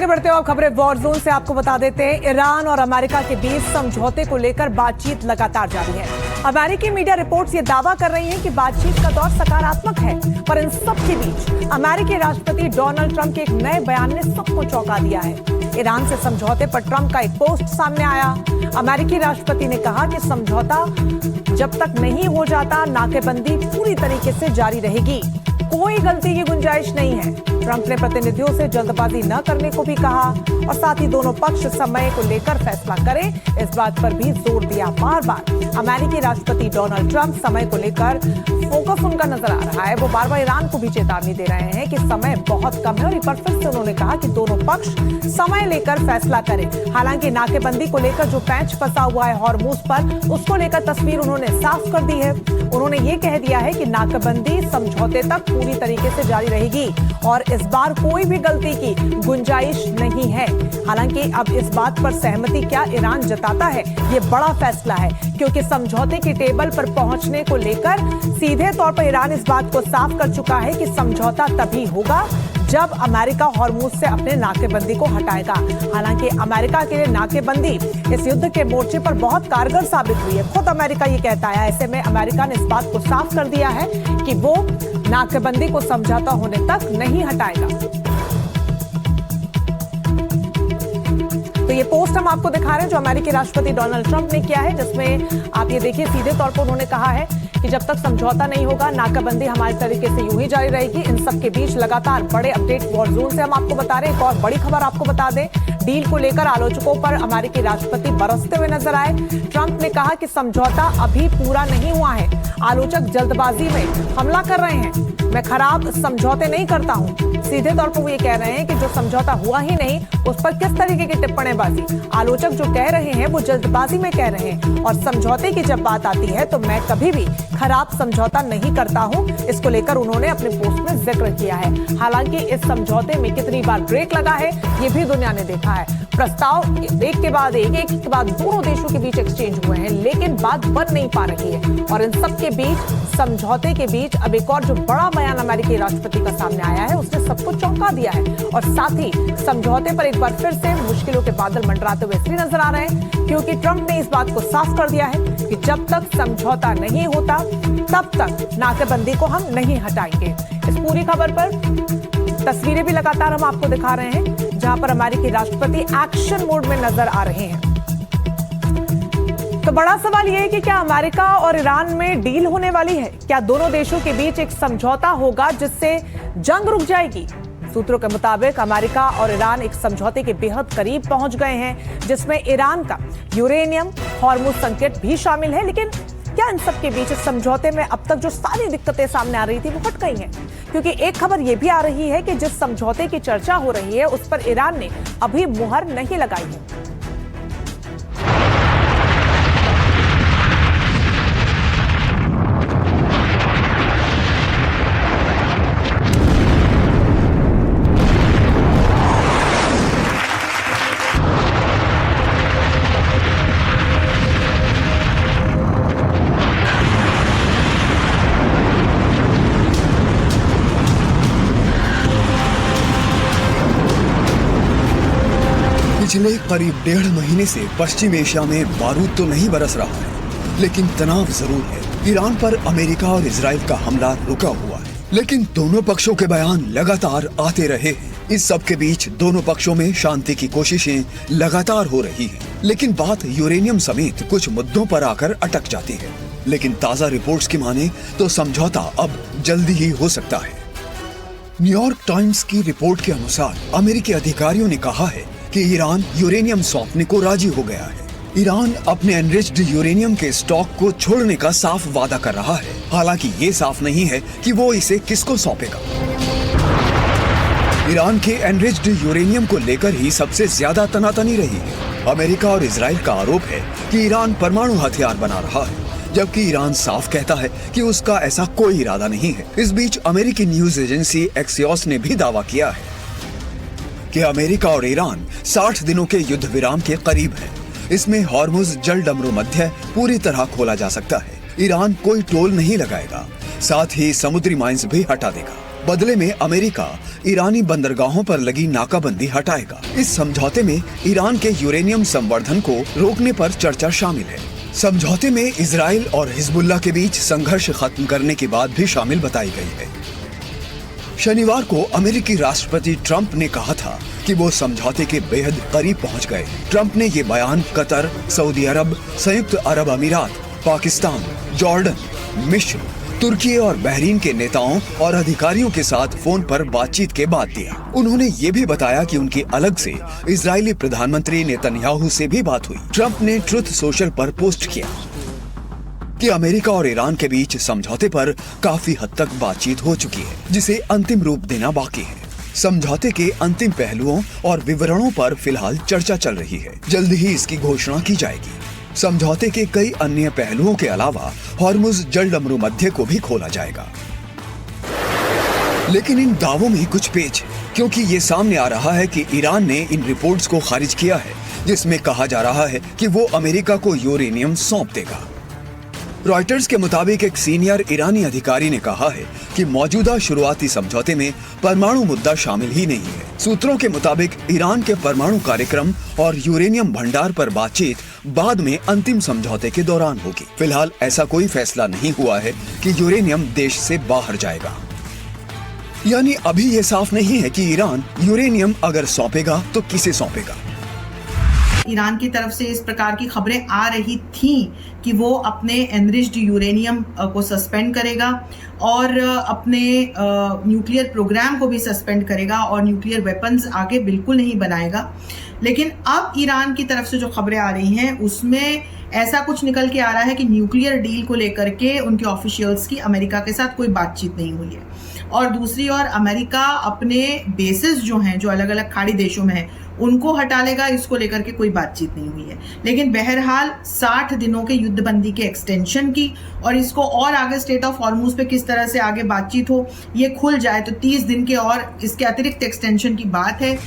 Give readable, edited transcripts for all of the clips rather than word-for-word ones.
आगे बढ़ते हो, अब खबरें वॉर जोन से आपको बता देते हैं। ईरान और अमेरिका के बीच समझौते को लेकर बातचीत लगातार जारी है। अमेरिकी मीडिया रिपोर्ट्स ये दावा कर रही हैं कि बातचीत का दौर सकारात्मक है, पर इन सब के बीच अमेरिकी राष्ट्रपति डोनाल्ड ट्रंप के एक नए बयान ने सबको चौंका दिया है। ईरान से समझौते पर ट्रंप का एक पोस्ट सामने आया। अमेरिकी राष्ट्रपति ने कहा कि समझौता जब तक नहीं हो जाता, नाकेबंदी पूरी तरीके से जारी रहेगी, कोई गलती की गुंजाइश नहीं है। ट्रंप ने प्रतिनिधियों से जल्दबाजी न करने को भी कहा और साथ ही दोनों पक्ष समय को लेकर फैसला करें, इस बात पर भी जोर दिया। बार बार अमेरिकी राष्ट्रपति डोनाल्ड ट्रंप समय को लेकर फोकस उनका नजर आ रहा है। वो बार बार ईरान को भी चेतावनी दे रहे हैं कि समय बहुत कम है और एक बार फिर से उन्होंने कहा कि दोनों पक्ष समय लेकर फैसला करें। हालांकि नाकेबंदी को लेकर जो पैंच फंसा हुआ है हॉर्मुज पर, उसको लेकर तस्वीर उन्होंने साफ कर दी है। उन्होंने ये कह दिया है कि नाकेबंदी समझौते तक पूरी तरीके से जारी रहेगी और इस बार कोई भी गलती की गुंजाइश नहीं है। हालांकि अब इस बात पर सहमति क्या ईरान जताता है, ये बड़ा फैसला है, क्योंकि समझौते की टेबल पर पहुंचने को लेकर सीधे तौर पर ईरान इस बात को साफ कर चुका है कि समझौता तभी होगा जब अमेरिका हॉर्मुज से अपने नाकेबंदी को हटाएगा। हालांकि अमेरिका के लिए नाकेबंदी इस युद्ध के मोर्चे पर बहुत कारगर साबित हुई है, खुद अमेरिका ये कहता है। ऐसे में अमेरिका ने इस बात को साफ कर दिया है कि वो नाकेबंदी को समझौता होने तक नहीं हटाएगा। तो ये पोस्ट हम आपको दिखा रहे हैं जो अमेरिकी राष्ट्रपति डोनाल्ड ट्रंप ने किया है, जिसमें आप ये देखिए सीधे तौर पर उन्होंने कहा है कि जब तक समझौता नहीं होगा, नाकाबंदी हमारे तरीके से यूं ही जारी रहेगी। इन सब के बीच लगातार बड़े अपडेट वॉर जोन से हम आपको बता रहे हैं। एक और बड़ी खबर आपको बता दें, डील को लेकर आलोचकों पर अमेरिकी राष्ट्रपति बरसते हुए नजर आए। ट्रंप ने कहा कि समझौता अभी पूरा नहीं हुआ है, आलोचक जल्दबाजी में हमला कर रहे हैं, मैं खराब समझौते नहीं करता हूं। सीधे तौर पर वो ये कह रहे हैं कि जो समझौता हुआ ही नहीं उस पर किस तरीके की टिप्पणीबाजी। आलोचक जो कह रहे हैं वो जल्दबाजी में कह रहे हैं और समझौते की जब बात आती है तो मैं कभी भी खराब समझौता नहीं करता हूं, इसको लेकर उन्होंने अपने पोस्ट में जिक्र किया है। हालांकि इस समझौते में कितनी बार ब्रेक लगा है ये भी दुनिया ने देखा है। प्रस्ताव एक के बाद एक के बाद दोनों देशों के बीच एक्सचेंज हुए हैं, लेकिन बात बन नहीं पा रही है। और इन सब के बीच समझौते के बीच अब एक और जो बड़ा बयान अमेरिकी राष्ट्रपति का सामने आया है, उसने सबको चौंका दिया है और साथ ही समझौते पर एक बार फिर से मुश्किलों के बादल मंडराते हुए इसलिए नजर आ रहे हैं क्योंकि ट्रंप ने इस बात को साफ कर दिया है कि जब तक समझौता नहीं होता तब तक नाकेबंदी को हम नहीं हटाएंगे। इस पूरी खबर पर तस्वीरें भी लगातार हम आपको दिखा रहे हैं जहां पर अमेरिकी राष्ट्रपति एक्शन मोड में नजर आ रहे हैं। तो बड़ा सवाल यह है कि क्या अमेरिका और ईरान में डील होने वाली है? क्या दोनों देशों के बीच एक समझौता होगा जिससे जंग रुक जाएगी? सूत्रों के मुताबिक अमेरिका और ईरान एक समझौते के बेहद करीब पहुंच गए हैं, जिसमें ईरान का यूरेनियम हॉर्मुज संकट भी शामिल है। लेकिन क्या इन सब के बीच इस समझौते में अब तक जो सारी दिक्कतें सामने आ रही थी वो हट गई हैं? क्योंकि एक खबर यह भी आ रही है कि जिस समझौते की चर्चा हो रही है उस पर ईरान ने अभी मुहर नहीं लगाई है। पिछले करीब 1.5 महीने से पश्चिम एशिया में बारूद तो नहीं बरस रहा है, लेकिन तनाव जरूर है। ईरान पर अमेरिका और इजराइल का हमला रुका हुआ है, लेकिन दोनों पक्षों के बयान लगातार आते रहे हैं। इस सब के बीच दोनों पक्षों में शांति की कोशिशें लगातार हो रही हैं, लेकिन बात यूरेनियम समेत कुछ मुद्दों पर आकर अटक जाती है। लेकिन ताजा रिपोर्ट्स की माने तो समझौता अब जल्दी ही हो सकता है। न्यूयॉर्क टाइम्स की रिपोर्ट के अनुसार अमेरिकी अधिकारियों ने कहा है कि ईरान यूरेनियम सौंपने को राजी हो गया है। ईरान अपने एनरिच्ड यूरेनियम के स्टॉक को छोड़ने का साफ वादा कर रहा है। हालांकि ये साफ नहीं है कि वो इसे किसको सौंपेगा। ईरान के एनरिच्ड यूरेनियम को लेकर ही सबसे ज्यादा तनातनी रही है। अमेरिका और इजराइल का आरोप है कि ईरान परमाणु हथियार बना रहा है, जबकि ईरान साफ कहता है कि उसका ऐसा कोई इरादा नहीं है। इस बीच अमेरिकी न्यूज एजेंसी एक्सियोस ने भी दावा किया है कि अमेरिका और ईरान 60 दिनों के युद्ध विराम के करीब है। इसमें हॉर्मुज जल डमरू मध्य पूरी तरह खोला जा सकता है। ईरान कोई टोल नहीं लगाएगा, साथ ही समुद्री माइंस भी हटा देगा। बदले में अमेरिका ईरानी बंदरगाहों पर लगी नाकाबंदी हटाएगा। इस समझौते में ईरान के यूरेनियम संवर्धन को रोकने पर चर्चा शामिल है। समझौते में इजराइल और हिजबुल्लाह के बीच संघर्ष खत्म करने की बात भी शामिल बताई गई है। शनिवार को अमेरिकी राष्ट्रपति ट्रंप ने कहा था कि वो समझौते के बेहद करीब पहुंच गए। ट्रंप ने ये बयान कतर, सऊदी अरब, संयुक्त अरब अमीरात, पाकिस्तान, जॉर्डन, मिस्र, तुर्की और बहरीन के नेताओं और अधिकारियों के साथ फोन पर बातचीत के बाद दिया। उन्होंने ये भी बताया कि उनकी अलग से इजरायली प्रधानमंत्री नेतन्याहू से भी बात हुई। ट्रंप ने ट्रुथ सोशल पर पोस्ट किया कि अमेरिका और ईरान के बीच समझौते पर काफी हद तक बातचीत हो चुकी है, जिसे अंतिम रूप देना बाकी है। समझौते के अंतिम पहलुओं और विवरणों पर फिलहाल चर्चा चल रही है। जल्द ही इसकी घोषणा की जाएगी। समझौते के कई अन्य पहलुओं के अलावा हॉर्मुज जलडमरू मध्य को भी खोला जाएगा। लेकिन इन दावों में कुछ पेच है, क्योंकि ये सामने आ रहा है कि ईरान ने इन रिपोर्ट्स को खारिज किया है, जिसमें कहा जा रहा है कि वो अमेरिका को यूरेनियम सौंप देगा। रॉयटर्स के मुताबिक एक सीनियर ईरानी अधिकारी ने कहा है कि मौजूदा शुरुआती समझौते में परमाणु मुद्दा शामिल ही नहीं है। सूत्रों के मुताबिक ईरान के परमाणु कार्यक्रम और यूरेनियम भंडार पर बातचीत बाद में अंतिम समझौते के दौरान होगी। फिलहाल ऐसा कोई फैसला नहीं हुआ है कि यूरेनियम देश से बाहर जाएगा। यानी अभी ये साफ नहीं है कि ईरान यूरेनियम अगर सौंपेगा तो किसे सौंपेगा। ईरान की तरफ से इस प्रकार की खबरें आ रही थीं कि वो अपने एनरिच्ड यूरेनियम को सस्पेंड करेगा और अपने न्यूक्लियर प्रोग्राम को भी सस्पेंड करेगा और न्यूक्लियर वेपन्स आगे बिल्कुल नहीं बनाएगा। लेकिन अब ईरान की तरफ से जो खबरें आ रही हैं उसमें ऐसा कुछ निकल के आ रहा है कि न्यूक्लियर डील को लेकर के उनके ऑफिशियल्स की अमेरिका के साथ कोई बातचीत नहीं हुई है। और दूसरी ओर अमेरिका अपने बेसिस जो हैं, जो अलग अलग खाड़ी देशों में हैं, उनको हटा लेगा, इसको लेकर के कोई बातचीत नहीं हुई है। लेकिन बहरहाल 60 दिनों के युद्धबंदी के एक्सटेंशन की और इसको और आगे स्टेट ऑफ हॉर्मुज पे किस तरह से आगे बातचीत हो, ये खुल जाए तो 30 दिन के और इसके अतिरिक्त एक्सटेंशन की बात है।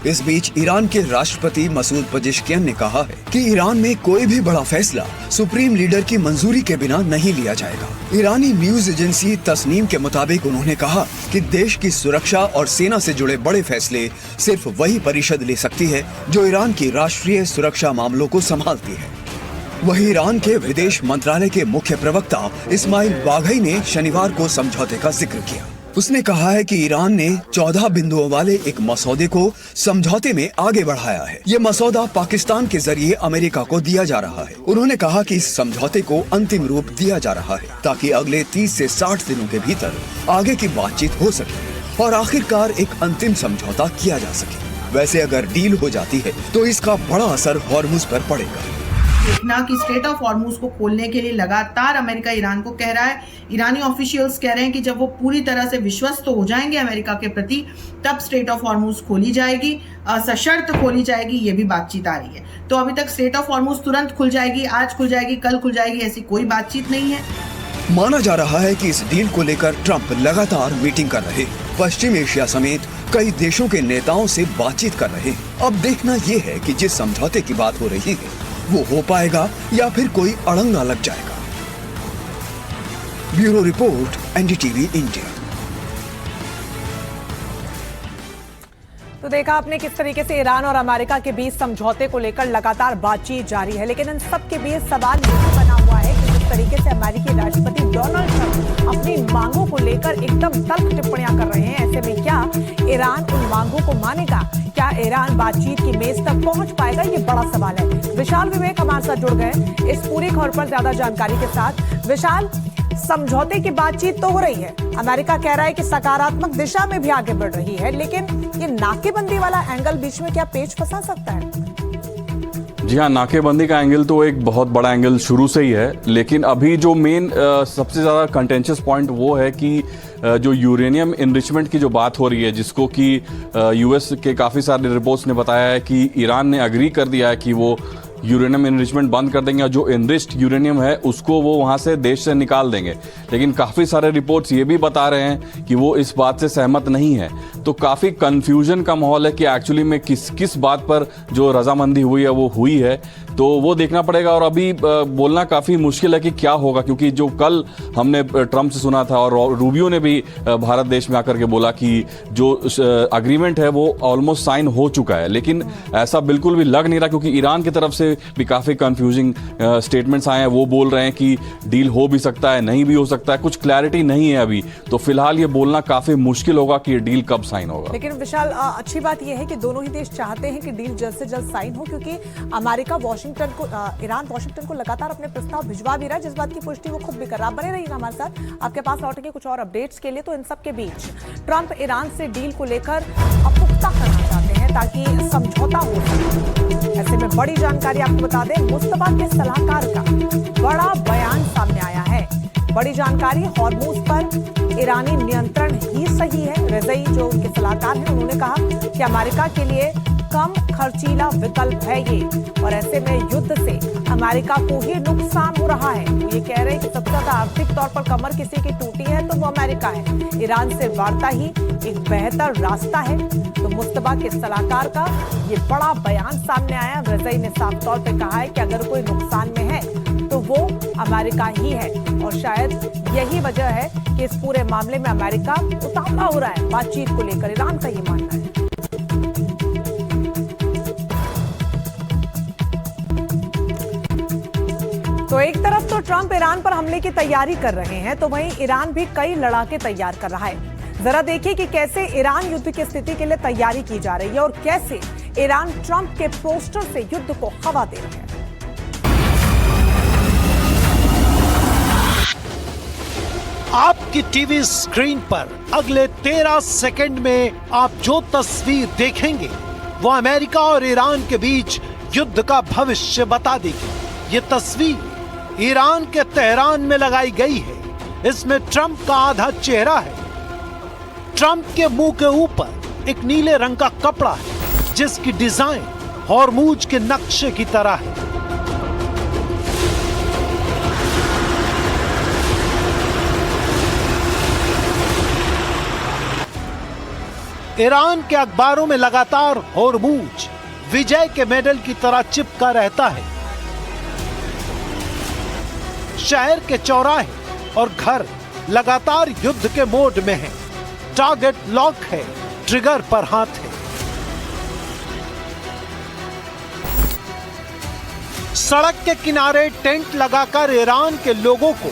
इस बीच ईरान के राष्ट्रपति मसूद पजेश्कियान ने कहा है कि ईरान में कोई भी बड़ा फैसला सुप्रीम लीडर की मंजूरी के बिना नहीं लिया जाएगा। ईरानी न्यूज एजेंसी तस्नीम के मुताबिक उन्होंने कहा कि देश की सुरक्षा और सेना से जुड़े बड़े फैसले सिर्फ वही परिषद ले सकती है जो ईरान की राष्ट्रीय सुरक्षा मामलों को संभालती है। वहीं ईरान के विदेश मंत्रालय के मुख्य प्रवक्ता इस्माइल बाघई ने शनिवार को समझौते का जिक्र किया। उसने कहा है कि ईरान ने 14 बिंदुओं वाले एक मसौदे को समझौते में आगे बढ़ाया है। ये मसौदा पाकिस्तान के जरिए अमेरिका को दिया जा रहा है। उन्होंने कहा कि इस समझौते को अंतिम रूप दिया जा रहा है ताकि अगले 30 से 60 दिनों के भीतर आगे की बातचीत हो सके और आखिरकार एक अंतिम समझौता किया जा सके। वैसे अगर डील हो जाती है तो इसका बड़ा असर हॉर्मुज पर पड़ेगा। देखना कि स्ट्रेट ऑफ हॉर्मुज को खोलने के लिए लगातार अमेरिका ईरान को कह रहा है। ईरानी ऑफिशियल्स कह रहे हैं कि जब वो पूरी तरह से विश्वस्त हो जाएंगे अमेरिका के प्रति, तब स्ट्रेट ऑफ हॉर्मुज खोली जाएगी, सशर्त खोली जाएगी। ये भी बातचीत आ रही है। तो अभी तक स्ट्रेट ऑफ हॉर्मुज तुरंत खुल जाएगी, आज खुल जाएगी, कल खुल जाएगी, ऐसी कोई बातचीत नहीं है। माना जा रहा है कि इस डील को लेकर ट्रंप लगातार मीटिंग कर रहे, पश्चिम एशिया समेत कई देशों के नेताओं से बातचीत कर रहे। अब देखना ये है कि जिस समझौते की बात हो रही है वो हो पाएगा या फिर कोई अड़ंगा लग जाएगा। Bureau report, NDTV India. तो देखा आपने किस तरीके से ईरान और अमेरिका के बीच समझौते को लेकर लगातार बातचीत जारी है, लेकिन इन सब के बीच सवाल ये बना हुआ है कि जिस तरीके से अमेरिकी राष्ट्रपति डोनाल्ड ट्रंप अपनी मांगों को लेकर एकदम तल्ख टिप्पणियां कर रहे हैं, ऐसे में क्या ईरान उन मांगों को मानेगा? क्या ईरान बातचीत की मेज तक पहुंच पाएगा? ये बड़ा सवाल है। विशाल विवेक हमारे साथ जुड़ गए इस पूरी खबर पर ज्यादा जानकारी के साथ। विशाल, समझौते की बातचीत तो हो रही है, अमेरिका कह रहा है कि सकारात्मक दिशा में भी आगे बढ़ रही है, लेकिन ये नाकेबंदी वाला एंगल बीच में क्या पेच फंसा सकता है? जी हाँ, नाकेबंदी का एंगल तो एक बहुत बड़ा एंगल शुरू से ही है, लेकिन अभी जो मेन सबसे ज़्यादा कंटेंशियस पॉइंट वो है कि जो यूरेनियम इनरिचमेंट की जो बात हो रही है, जिसको कि यूएस के काफ़ी सारे रिपोर्ट्स ने बताया है कि ईरान ने अग्री कर दिया है कि वो यूरेनियम इनरिचमेंट बंद कर देंगे और जो इनरिच्ड यूरेनियम है उसको वो वहाँ से देश से निकाल देंगे। लेकिन काफ़ी सारे रिपोर्ट्स ये भी बता रहे हैं कि वो इस बात से सहमत नहीं है। तो काफ़ी कन्फ्यूजन का माहौल है कि एक्चुअली में किस बात पर जो रजामंदी हुई है वो हुई है, तो वो देखना पड़ेगा। और अभी बोलना काफ़ी मुश्किल है कि क्या होगा, क्योंकि जो कल हमने ट्रंप से सुना था और रूबियो ने भी भारत देश में आकर के बोला कि जो अग्रीमेंट है वो ऑलमोस्ट साइन हो चुका है, लेकिन ऐसा बिल्कुल भी लग नहीं रहा, क्योंकि ईरान की तरफ से भी काफ़ी कंफ्यूजिंग स्टेटमेंट्स आए हैं। वो बोल रहे हैं कि डील हो भी सकता है, नहीं भी हो सकता है, कुछ क्लैरिटी नहीं है अभी। तो फिलहाल ये बोलना काफ़ी मुश्किल होगा कि ये डील कब साइन होगा। लेकिन विशाल, अच्छी बात यह है कि दोनों ही देश चाहते हैं कि डील जल्द से जल्द साइन हो, क्योंकि अमेरिका ईरान वाशिंगटन को लगातार अपने प्रस्ताव भिजवा भी रहा है, जिस बात की पुष्टि वो खुद भी कर रहा है। बने रहिएगा हमारे साथ, आपके पास लौटेंगे कुछ और अपडेट्स के लिए। तो इन सब के बीच ट्रंप ईरान से डील को लेकर पुख्ता करना चाहते हैं ताकि समझौता हो सके। ऐसे में बड़ी जानकारी आपको बता दें, मुस्तफा के सलाहकार का बड़ा बयान सामने आया है। बड़ी जानकारी, हॉर्मुज पर ईरानी नियंत्रण ही सही है। रज़ई जो उनके सलाहकार हैं, उन्होंने कहा कि अमेरिका के लिए कम खर्चीला विकल्प है ये, और ऐसे में युद्ध से अमेरिका को ही नुकसान हो रहा है। वो ये कह रहे हैं कि सबसे ज्यादा आर्थिक तौर पर कमर किसी की टूटी है तो वो अमेरिका है। ईरान से वार्ता ही एक बेहतर रास्ता है। तो मुस्तफा के सलाहकार का ये बड़ा बयान सामने आया। रज़ई ने साफ तौर पे कहा है कि अगर कोई नुकसान में है तो वो अमेरिका ही है, और शायद यही वजह है कि इस पूरे मामले में अमेरिका उतावला हो रहा है बातचीत को लेकर। ईरान का ये मानना है। तो एक तरफ तो ट्रंप ईरान पर हमले की तैयारी कर रहे हैं, तो वहीं ईरान भी कई लड़ाके तैयार कर रहा है। जरा देखिए कि कैसे ईरान युद्ध की स्थिति के लिए तैयारी की जा रही है और कैसे ईरान ट्रंप के पोस्टर से युद्ध को हवा दे रहे हैं। आपकी टीवी स्क्रीन पर अगले 13 सेकंड में आप जो तस्वीर देखेंगे वो अमेरिका और ईरान के बीच युद्ध का भविष्य बता देगी। ये तस्वीर ईरान के तेहरान में लगाई गई है। इसमें ट्रंप का आधा चेहरा है। ट्रंप के मुंह के ऊपर एक नीले रंग का कपड़ा है जिसकी डिजाइन हॉर्मुज के नक्शे की तरह है। ईरान के अखबारों में लगातार हॉर्मुज विजय के मेडल की तरह चिपका रहता है। शहर के चौराहे और घर लगातार युद्ध के मोड में हैं। टारगेट लॉक है, ट्रिगर पर हाथ है। सड़क के किनारे टेंट लगाकर ईरान के लोगों को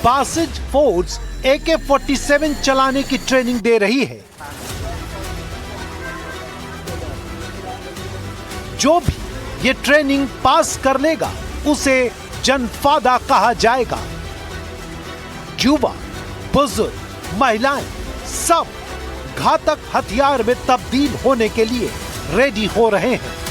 बासिज फोर्स AK-47 चलाने की ट्रेनिंग दे रही है। जो भी ये ट्रेनिंग पास कर लेगा उसे जनफादा कहा जाएगा। युवा, बुजुर्ग, महिलाएं सब घातक हथियार में तब्दील होने के लिए रेडी हो रहे हैं।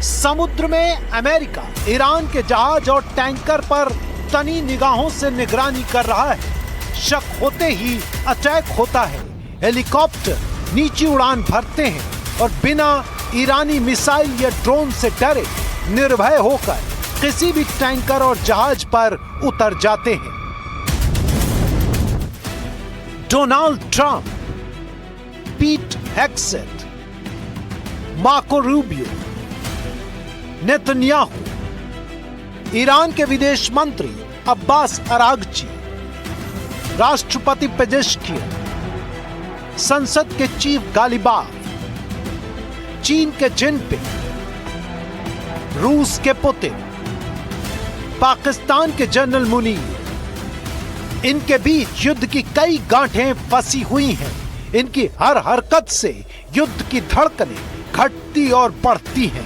समुद्र में अमेरिका ईरान के जहाज और टैंकर पर तनी निगाहों से निगरानी कर रहा है। शक होते ही अटैक होता है। हेलीकॉप्टर नीची उड़ान भरते हैं और बिना ईरानी मिसाइल या ड्रोन से डरे निर्भय होकर किसी भी टैंकर और जहाज पर उतर जाते हैं। डोनाल्ड ट्रंप, पीट हेग्सेट, मार्को रूबियो, नेतन्याहू, ईरान के विदेश मंत्री अब्बास अरागची, राष्ट्रपति पेजेश्कियन, संसद के चीफ गालिबाफ, चीन के जिनपिंग, रूस के पुतिन, पाकिस्तान के जनरल मुनीर, इनके बीच युद्ध की कई गांठें फंसी हुई हैं। इनकी हर हरकत से युद्ध की धड़कनें घटती और बढ़ती हैं।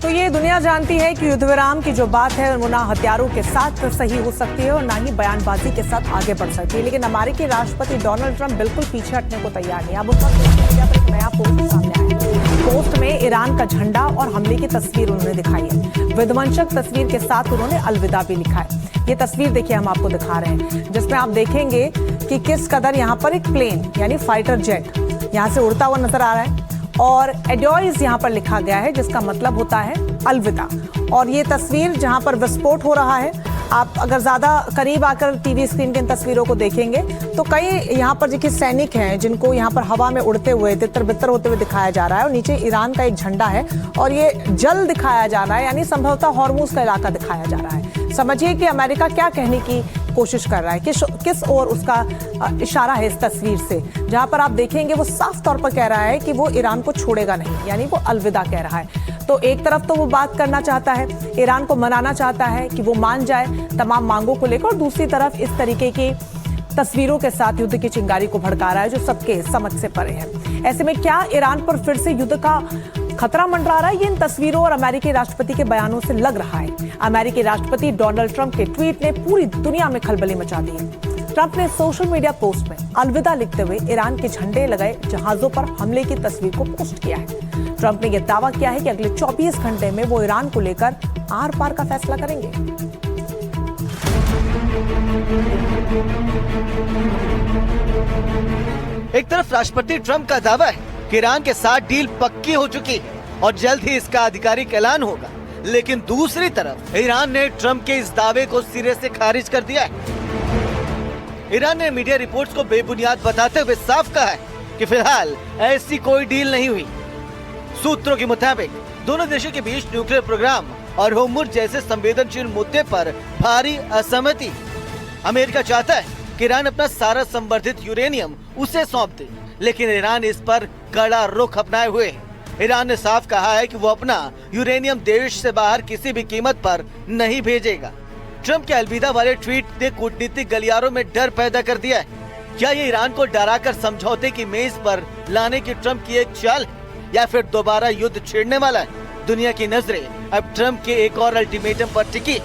तो ये दुनिया जानती है कि युद्ध विराम की जो बात है वो ना हथियारों के साथ सही हो सकती है और ना ही बयानबाजी के साथ आगे बढ़ सकती है। लेकिन अमेरिकी राष्ट्रपति डोनाल्ड ट्रंप बिल्कुल पीछे हटने को तैयार नहीं। अब उस वक्त सोशल मीडिया पर एक नया पोस्ट सामने आया। पोस्ट में ईरान का झंडा और हमले की तस्वीर उन्होंने दिखाई है। विध्वंसक तस्वीर के साथ उन्होंने अलविदा भी लिखा है। ये तस्वीर देखिए, हम आपको दिखा रहे हैं, जिसमें आप देखेंगे कि किस कदर यहाँ पर एक प्लेन यानी फाइटर जेट यहाँ से उड़ता हुआ नजर आ रहा है और एडॉयज यहाँ पर लिखा गया है, जिसका मतलब होता है अलविदा। और ये तस्वीर जहाँ पर विस्फोट हो रहा है, आप अगर ज्यादा करीब आकर टीवी स्क्रीन की इन तस्वीरों को देखेंगे तो कई यहाँ पर देखिए सैनिक हैं जिनको यहाँ पर हवा में उड़ते हुए तितर बितर होते हुए दिखाया जा रहा है और नीचे ईरान का एक झंडा है और ये जल दिखाया जा रहा है, यानी संभवतः हॉर्मुज का इलाका दिखाया जा रहा है। समझिए कि अमेरिका क्या कहने की कोशिश कर रहा है, किस ओर उसका इशारा है इस तस्वीर से, जहां पर आप देखेंगे वो साफ तौर पर कह रहा है कि वो ईरान को छोड़ेगा नहीं, यानी वो अलविदा कह रहा है। तो एक तरफ तो वो बात करना चाहता है, ईरान को मनाना चाहता है कि वो मान जाए तमाम मांगों को लेकर, और दूसरी तरफ इस तरीके की तस्वीरों के साथ युद्ध की चिंगारी को भड़का रहा है जो सबके समझ से परे है। ऐसे में क्या ईरान पर फिर से युद्ध का खतरा मंडरा रहा है, ये इन तस्वीरों और अमेरिकी राष्ट्रपति के बयानों से लग रहा है। अमेरिकी राष्ट्रपति डोनाल्ड ट्रंप के ट्वीट ने पूरी दुनिया में खलबली मचा दी है। ट्रंप ने सोशल मीडिया पोस्ट में अलविदा लिखते हुए ईरान के झंडे लगाए जहाजों पर हमले की तस्वीर को पोस्ट किया है। ट्रंप ने यह दावा किया है कि अगले 24 घंटे में वो ईरान को लेकर आर पार का फैसला करेंगे। एक तरफ राष्ट्रपति ट्रंप का दावा है कि ईरान के साथ डील पक्की हो चुकी है और जल्द ही इसका आधिकारिक ऐलान होगा, लेकिन दूसरी तरफ ईरान ने ट्रंप के इस दावे को सिरे से खारिज कर दिया है। ईरान ने मीडिया रिपोर्ट्स को बेबुनियाद बताते हुए साफ कहा है कि फिलहाल ऐसी कोई डील नहीं हुई। सूत्रों के मुताबिक दोनों देशों के बीच न्यूक्लियर प्रोग्राम और होर्मुज जैसे संवेदनशील मुद्दे पर भारी असहमति। अमेरिका चाहता है कि ईरान अपना सारा संवर्धित यूरेनियम उसे सौंप दे, लेकिन ईरान इस पर कड़ा रुख अपनाए हुए है। ईरान ने साफ कहा है कि वो अपना यूरेनियम देश से बाहर किसी भी कीमत पर नहीं भेजेगा। ट्रंप के अलविदा वाले ट्वीट ने कूटनीतिक गलियारों में डर पैदा कर दिया है। क्या ये ईरान को डराकर समझौते की मेज पर लाने की ट्रंप की एक चाल है या फिर दोबारा युद्ध छेड़ने वाला है? दुनिया की नजरें अब ट्रंप के एक और अल्टीमेटम पर टिकी।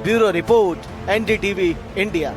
Bureau report, NDTV India.